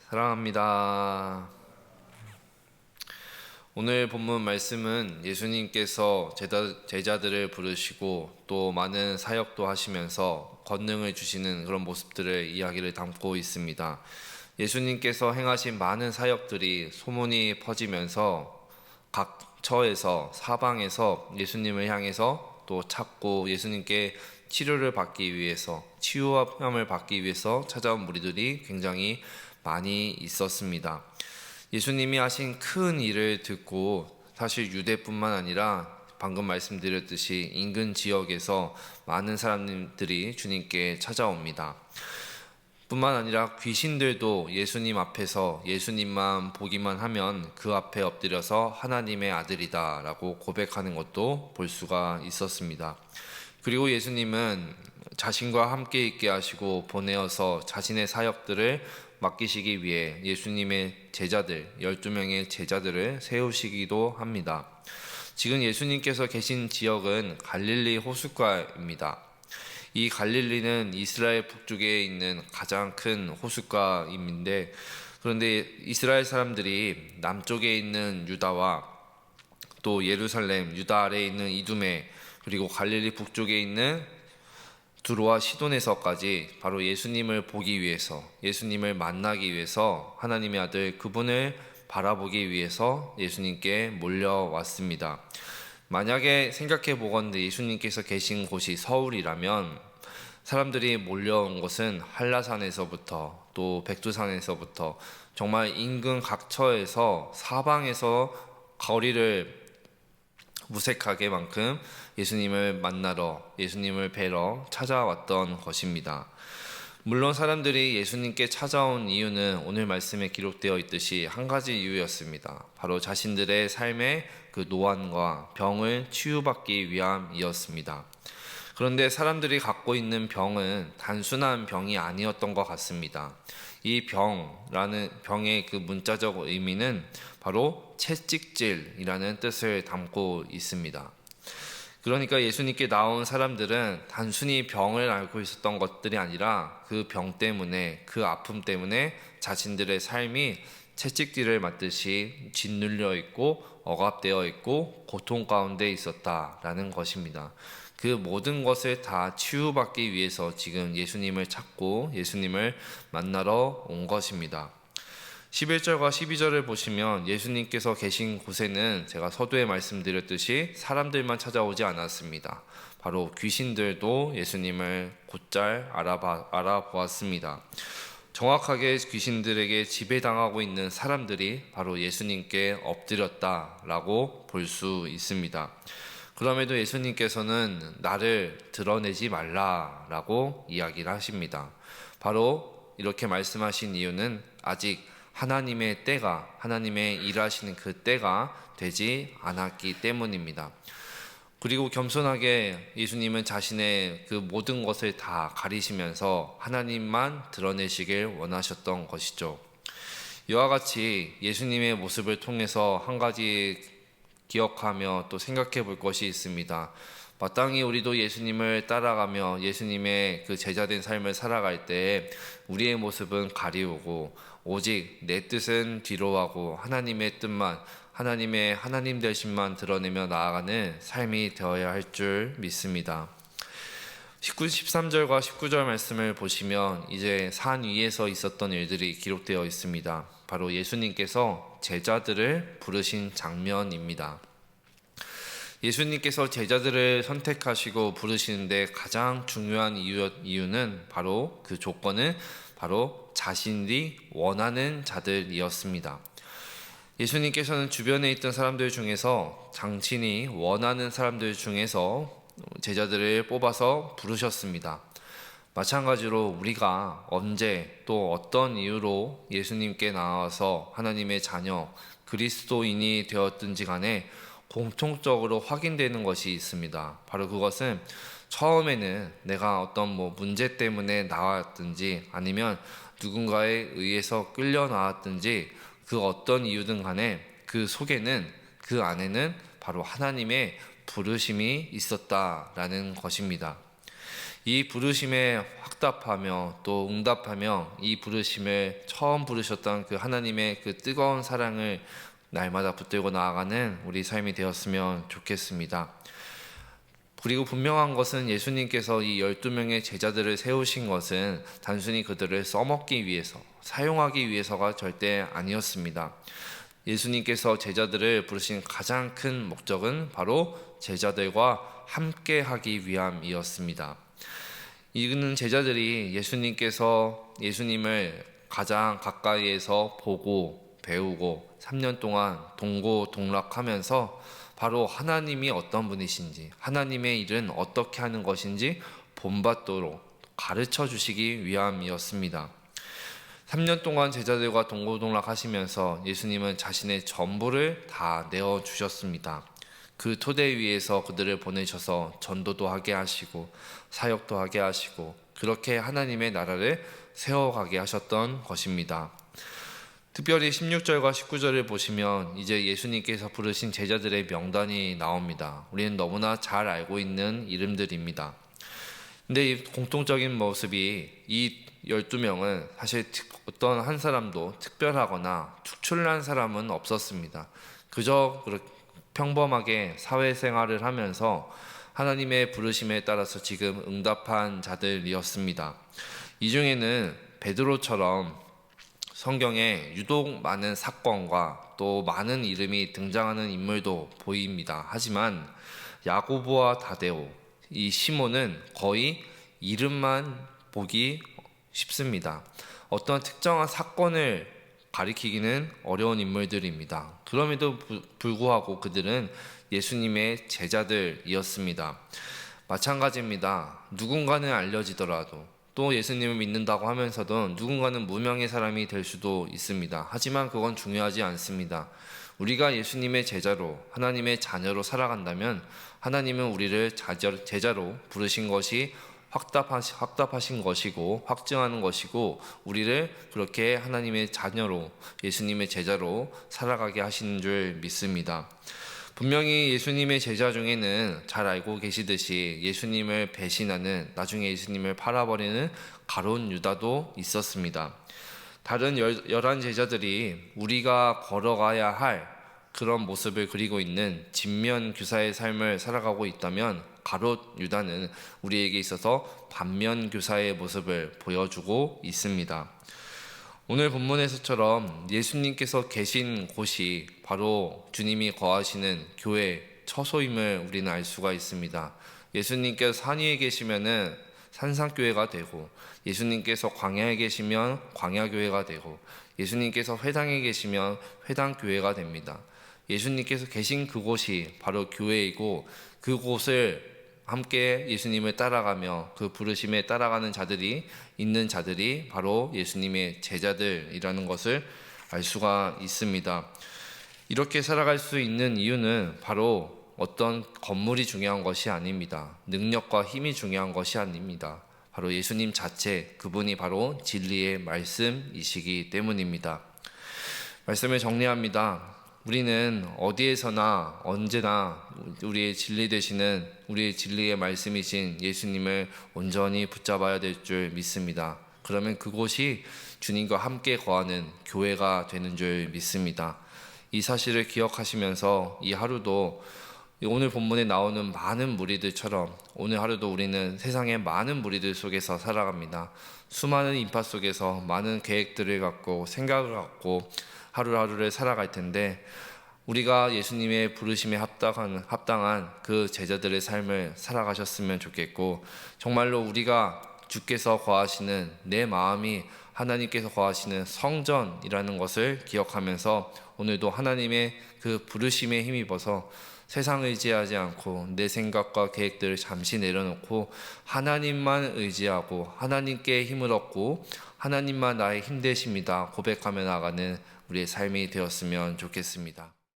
사랑합니다. 오늘 본문 말씀은 예수님께서 제자들을 부르시고 또 많은 사역도 하시면서 권능을 주시는 그런 모습들을 이야기를 담고 있습니다. 예수님께서 행하신 많은 사역들이 소문이 퍼지면서 각 처에서 사방에서 예수님을 향해서 또 찾고 예수님께 치료를 받기 위해서, 치유함을 받기 위해서 찾아온 무리들이 굉장히 많이 있었습니다. 예수님이 하신 큰 일을 듣고 사실 유대뿐만 아니라 방금 말씀드렸듯이 인근 지역에서 많은 사람들이 주님께 찾아옵니다. 뿐만 아니라 귀신들도 예수님 앞에서 예수님만 보기만 하면 그 앞에 엎드려서 하나님의 아들이다 라고 고백하는 것도 볼 수가 있었습니다. 그리고 예수님은 자신과 함께 있게 하시고 보내어서 자신의 사역들을 맡기시기 위해 예수님의 제자들, 12명의 제자들을 세우시기도 합니다. 지금 예수님께서 계신 지역은 갈릴리 호숫가입니다. 이 갈릴리는 이스라엘 북쪽에 있는 가장 큰 호숫가임인데, 그런데 이스라엘 사람들이 남쪽에 있는 유다와 또 예루살렘, 유다 아래에 있는 이두메, 그리고 갈릴리 북쪽에 있는 두로와 시돈에서까지 바로 예수님을 보기 위해서, 예수님을 만나기 위해서 하나님의 아들 그분을 바라보기 위해서 예수님께 몰려왔습니다. 만약에 생각해 보건대 예수님께서 계신 곳이 서울이라면 사람들이 몰려온 것은 한라산에서부터 또 백두산에서부터 정말 인근 각처에서 사방에서 거리를 무색하게 만큼 예수님을 만나러, 예수님을 뵈러 찾아왔던 것입니다. 물론 사람들이 예수님께 찾아온 이유는 오늘 말씀에 기록되어 있듯이 한 가지 이유였습니다. 바로 자신들의 삶의 그 노환과 병을 치유받기 위함이었습니다. 그런데 사람들이 갖고 있는 병은 단순한 병이 아니었던 것 같습니다. 이 병라는 병의 그 문자적 의미는 바로 채찍질이라는 뜻을 담고 있습니다. 그러니까 예수님께 나온 사람들은 단순히 병을 앓고 있었던 것들이 아니라 그 병 때문에, 그 아픔 때문에 자신들의 삶이 채찍질을 맞듯이 짓눌려 있고 억압되어 있고 고통 가운데 있었다라는 것입니다. 그 모든 것을 다 치유받기 위해서 지금 예수님을 찾고 예수님을 만나러 온 것입니다. 11절과 12절을 보시면 예수님께서 계신 곳에는 제가 서두에 말씀드렸듯이 사람들만 찾아오지 않았습니다. 바로 귀신들도 예수님을 곧잘 알아보았습니다. 정확하게 귀신들에게 지배당하고 있는 사람들이 바로 예수님께 엎드렸다라고 볼 수 있습니다. 그럼에도 예수님께서는 나를 드러내지 말라라고 이야기를 하십니다. 바로 이렇게 말씀하신 이유는 아직 하나님의 때가, 하나님의 일하시는 그 때가 되지 않았기 때문입니다. 그리고 겸손하게 예수님은 자신의 그 모든 것을 다 가리시면서 하나님만 드러내시길 원하셨던 것이죠. 이와 같이 예수님의 모습을 통해서 한 가지 기억하며 또 생각해 볼 것이 있습니다. 마땅히 우리도 예수님을 따라가며 예수님의 그 제자된 삶을 살아갈 때 우리의 모습은 가리우고 오직 내 뜻은 뒤로하고 하나님의 뜻만, 하나님의 하나님 되심만 드러내며 나아가는 삶이 되어야 할 줄 믿습니다. 13절과 19절 말씀을 보시면 이제 산 위에서 있었던 일들이 기록되어 있습니다. 바로 예수님께서 제자들을 부르신 장면입니다. 예수님께서 제자들을 선택하시고 부르시는데 가장 중요한 이유는 바로 그 조건은 바로 자신이 원하는 자들이었습니다. 예수님께서는 주변에 있던 사람들 중에서 당신이 원하는 사람들 중에서 제자들을 뽑아서 부르셨습니다. 마찬가지로 우리가 언제 또 어떤 이유로 예수님께 나와서 하나님의 자녀, 그리스도인이 되었든지 간에 공통적으로 확인되는 것이 있습니다. 바로 그것은 처음에는 내가 어떤 문제 때문에 나왔든지 아니면 누군가에 의해서 끌려 나왔든지 그 어떤 이유든 간에 그 속에는, 그 안에는 바로 하나님의 부르심이 있었다라는 것입니다. 이 부르심에 확답하며 또 응답하며 이 부르심을 처음 부르셨던 그 하나님의 그 뜨거운 사랑을 날마다 붙들고 나아가는 우리 삶이 되었으면 좋겠습니다. 그리고 분명한 것은 예수님께서 이 12명의 제자들을 세우신 것은 단순히 그들을 써먹기 위해서, 사용하기 위해서가 절대 아니었습니다. 예수님께서 제자들을 부르신 가장 큰 목적은 바로 제자들과 함께 하기 위함이었습니다. 이는 제자들이 예수님을 가장 가까이에서 보고 배우고 3년 동안 동고동락하면서 바로 하나님이 어떤 분이신지, 하나님의 일은 어떻게 하는 것인지 본받도록 가르쳐 주시기 위함이었습니다. 3년 동안 제자들과 동고동락 하시면서 예수님은 자신의 전부를 다 내어주셨습니다. 그 토대 위에서 그들을 보내셔서 전도도 하게 하시고 사역도 하게 하시고 그렇게 하나님의 나라를 세워가게 하셨던 것입니다. 특별히 16절과 19절을 보시면 이제 예수님께서 부르신 제자들의 명단이 나옵니다. 우리는 너무나 잘 알고 있는 이름들입니다. 근데 이 공통적인 모습이 이 12명은 사실 어떤 한 사람도 특별하거나 특출난 사람은 없었습니다. 그저 평범하게 사회생활을 하면서 하나님의 부르심에 따라서 지금 응답한 자들이었습니다. 이 중에는 베드로처럼 성경에 유독 많은 사건과 또 많은 이름이 등장하는 인물도 보입니다. 하지만 야고보와 다데오, 이 시몬은 거의 이름만 보기 쉽습니다. 어떤 특정한 사건을 가리키기는 어려운 인물들입니다. 그럼에도 불구하고 그들은 예수님의 제자들이었습니다. 마찬가지입니다. 누군가는 알려지더라도 또 예수님을 믿는다고 하면서도 누군가는 무명의 사람이 될 수도 있습니다. 하지만 그건 중요하지 않습니다. 우리가 예수님의 제자로, 하나님의 자녀로 살아간다면 하나님은 우리를 제자로 부르신 것이 확답하신 것이고 확증하는 것이고 우리를 그렇게 하나님의 자녀로, 예수님의 제자로 살아가게 하시는 줄 믿습니다. 분명히 예수님의 제자 중에는 잘 알고 계시듯이 예수님을 배신하는, 나중에 예수님을 팔아버리는 가룟 유다도 있었습니다. 다른 11 제자들이 우리가 걸어가야 할 그런 모습을 그리고 있는 진면교사의 삶을 살아가고 있다면 가롯 유다는 우리에게 있어서 반면교사의 모습을 보여주고 있습니다. 오늘 본문에서처럼 예수님께서 계신 곳이 바로 주님이 거하시는 교회 처소임을 우리는 알 수가 있습니다. 예수님께서 산 위에 계시면은 산상교회가 되고, 예수님께서 광야에 계시면 광야교회가 되고, 예수님께서 회당에 계시면 회당교회가 됩니다. 예수님께서 계신 그곳이 바로 교회이고, 그곳을 함께 예수님을 따라가며 그 부르심에 따라가는 자들이 있는 자들이 바로 예수님의 제자들이라는 것을 알 수가 있습니다. 이렇게 살아갈 수 있는 이유는 바로 어떤 건물이 중요한 것이 아닙니다. 능력과 힘이 중요한 것이 아닙니다. 바로 예수님 자체, 그분이 바로 진리의 말씀이시기 때문입니다. 말씀을 정리합니다. 우리는 어디에서나 언제나 우리의 진리 되시는, 우리의 진리의 말씀이신 예수님을 온전히 붙잡아야 될 줄 믿습니다. 그러면 그곳이 주님과 함께 거하는 교회가 되는 줄 믿습니다. 이 사실을 기억하시면서 이 하루도 오늘 본문에 나오는 많은 무리들처럼 오늘 하루도 우리는 세상의 많은 무리들 속에서 살아갑니다. 수많은 인파 속에서 많은 계획들을 갖고 생각을 갖고 하루하루를 살아갈 텐데, 우리가 예수님의 부르심에 합당한 그 제자들의 삶을 살아가셨으면 좋겠고, 정말로 우리가 주께서 거하시는, 내 마음이 하나님께서 거하시는 성전이라는 것을 기억하면서 오늘도 하나님의 그 부르심에 힘입어서 세상 의지하지 않고 내 생각과 계획들을 잠시 내려놓고 하나님만 의지하고 하나님께 힘을 얻고 하나님만 나의 힘 되십니다 고백하며 나가는 우리의 삶이 되었으면 좋겠습니다.